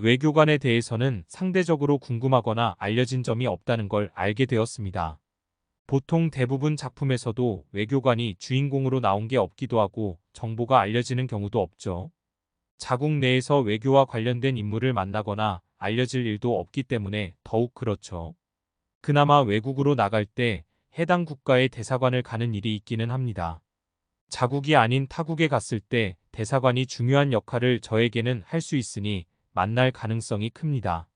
외교관에 대해서는 상대적으로 궁금하거나 알려진 점이 없다는 걸 알게 되었습니다. 보통 대부분 작품에서도 외교관이 주인공으로 나온 게 없기도 하고 정보가 알려지는 경우도 없죠. 자국 내에서 외교와 관련된 인물을 만나거나 알려질 일도 없기 때문에 더욱 그렇죠. 그나마 외국으로 나갈 때 해당 국가의 대사관을 가는 일이 있기는 합니다. 자국이 아닌 타국에 갔을 때 대사관이 중요한 역할을 저에게는 할 수 있으니 만날 가능성이 큽니다.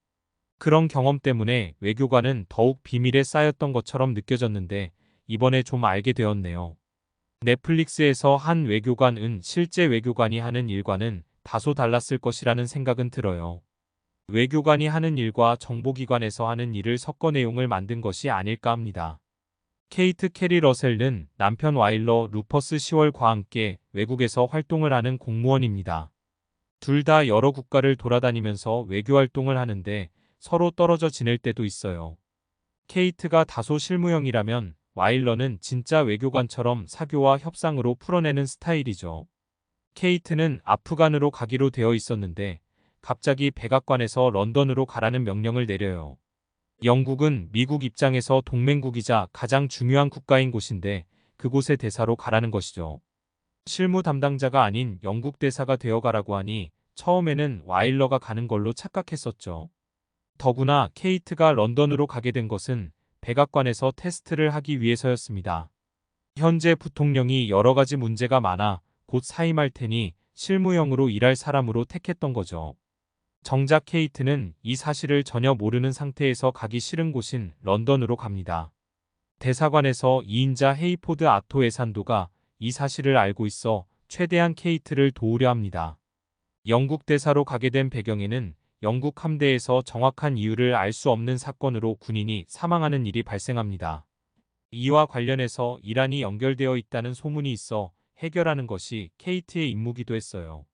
그런 경험 때문에 외교관은 더욱 비밀에 쌓였던 것처럼 느껴졌는데 이번에 좀 알게 되었네요. 넷플릭스에서 한 외교관은 실제 외교관이 하는 일과는 다소 달랐을 것이라는 생각은 들어요. 외교관이 하는 일과 정보기관에서 하는 일을 섞어 내용을 만든 것이 아닐까 합니다. 케이트 캐리 러셀은 남편 와일러 루퍼스 시월과 함께 외국에서 활동을 하는 공무원입니다. 둘 다 여러 국가를 돌아다니면서 외교활동을 하는데 서로 떨어져 지낼 때도 있어요. 케이트가 다소 실무형이라면 와일러는 진짜 외교관처럼 사교와 협상으로 풀어내는 스타일이죠. 케이트는 아프간으로 가기로 되어 있었는데 갑자기 백악관에서 런던으로 가라는 명령을 내려요. 영국은 미국 입장에서 동맹국이자 가장 중요한 국가인 곳인데 그곳의 대사로 가라는 것이죠. 실무 담당자가 아닌 영국 대사가 되어 가라고 하니 처음에는 와일러가 가는 걸로 착각했었죠. 더구나 케이트가 런던으로 가게 된 것은 백악관에서 테스트를 하기 위해서였습니다. 현재 부통령이 여러 가지 문제가 많아 곧 사임할 테니 실무형으로 일할 사람으로 택했던 거죠. 정작 케이트는 이 사실을 전혀 모르는 상태에서 가기 싫은 곳인 런던으로 갑니다. 대사관에서 2인자 헤이포드 아토 에산도가 이 사실을 알고 있어 최대한 케이트를 도우려 합니다. 영국 대사로 가게 된 배경에는 영국 함대에서 정확한 이유를 알 수 없는 사건으로 군인이 사망하는 일이 발생합니다. 이와 관련해서 이란이 연결되어 있다는 소문이 있어 해결하는 것이 케이트의 임무기도 했어요.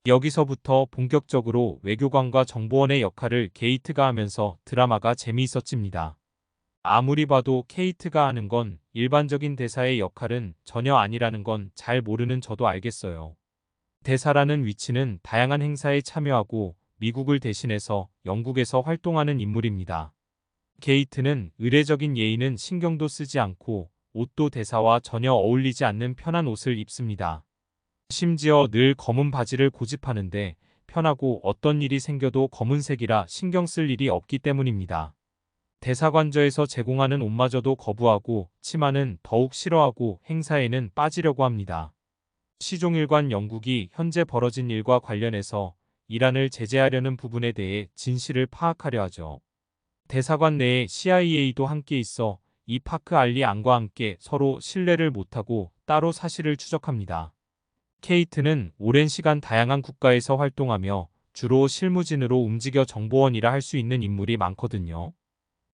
여기서부터 본격적으로 외교관과 정보원의 역할을 게이트가 하면서 드라마가 재미있어집니다. 아무리 봐도 케이트가 하는 건 일반적인 대사의 역할은 전혀 아니라는 건 잘 모르는 저도 알겠어요. 대사라는 위치는 다양한 행사에 참여하고 미국을 대신해서 영국에서 활동하는 인물입니다. 게이트는 의례적인 예의는 신경도 쓰지 않고 옷도 대사와 전혀 어울리지 않는 편한 옷을 입습니다. 심지어 늘 검은 바지를 고집하는데 편하고 어떤 일이 생겨도 검은색이라 신경 쓸 일이 없기 때문입니다. 대사관저에서 제공하는 옷마저도 거부하고 치마는 더욱 싫어하고 행사에는 빠지려고 합니다. 시종일관 영국이 현재 벌어진 일과 관련해서 이란을 제재하려는 부분에 대해 진실을 파악하려 하죠. 대사관 내에 CIA도 함께 있어 이 파크 알리 안과 함께 서로 신뢰를 못하고 따로 사실을 추적합니다. 케이트는 오랜 시간 다양한 국가에서 활동하며 주로 실무진으로 움직여 정보원이라 할 수 있는 인물이 많거든요.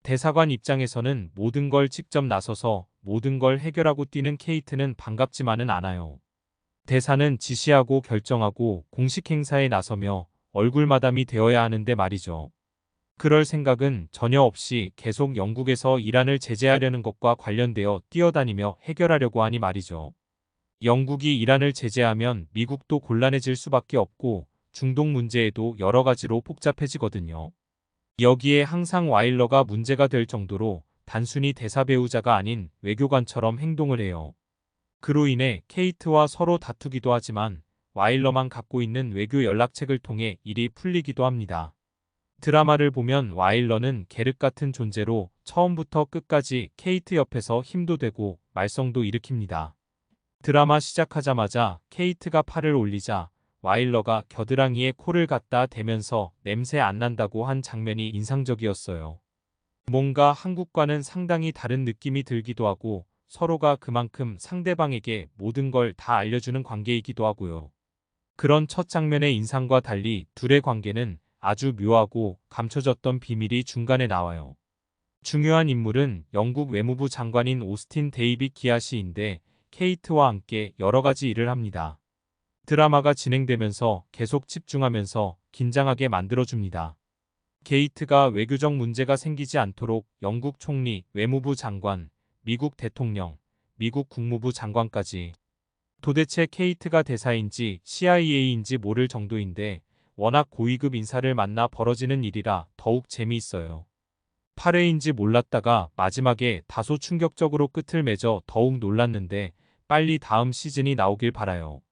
대사관 입장에서는 모든 걸 직접 나서서 모든 걸 해결하고 뛰는 케이트는 반갑지만은 않아요. 대사는 지시하고 결정하고 공식 행사에 나서며 얼굴마담이 되어야 하는데 말이죠. 그럴 생각은 전혀 없이 계속 영국에서 이란을 제재하려는 것과 관련되어 뛰어다니며 해결하려고 하니 말이죠. 영국이 이란을 제재하면 미국도 곤란해질 수밖에 없고 중동 문제에도 여러 가지로 복잡해지거든요. 여기에 항상 와일러가 문제가 될 정도로 단순히 대사 배우자가 아닌 외교관처럼 행동을 해요. 그로 인해 케이트와 서로 다투기도 하지만 와일러만 갖고 있는 외교 연락책을 통해 일이 풀리기도 합니다. 드라마를 보면 와일러는 계륵 같은 존재로 처음부터 끝까지 케이트 옆에서 힘도 되고 말썽도 일으킵니다. 드라마 시작하자마자 케이트가 팔을 올리자 와일러가 겨드랑이에 코를 갖다 대면서 냄새 안 난다고 한 장면이 인상적이었어요. 뭔가 한국과는 상당히 다른 느낌이 들기도 하고 서로가 그만큼 상대방에게 모든 걸 다 알려주는 관계이기도 하고요. 그런 첫 장면의 인상과 달리 둘의 관계는 아주 묘하고 감춰졌던 비밀이 중간에 나와요. 중요한 인물은 영국 외무부 장관인 오스틴 데이빗 기아시인데 케이트와 함께 여러 가지 일을 합니다. 드라마가 진행되면서 계속 집중하면서 긴장하게 만들어줍니다. 게이트가 외교적 문제가 생기지 않도록 영국 총리, 외무부 장관, 미국 대통령, 미국 국무부 장관까지 도대체 케이트가 대사인지 CIA인지 모를 정도인데 워낙 고위급 인사를 만나 벌어지는 일이라 더욱 재미있어요. 8회인지 몰랐다가 마지막에 다소 충격적으로 끝을 맺어 더욱 놀랐는데 빨리 다음 시즌이 나오길 바라요.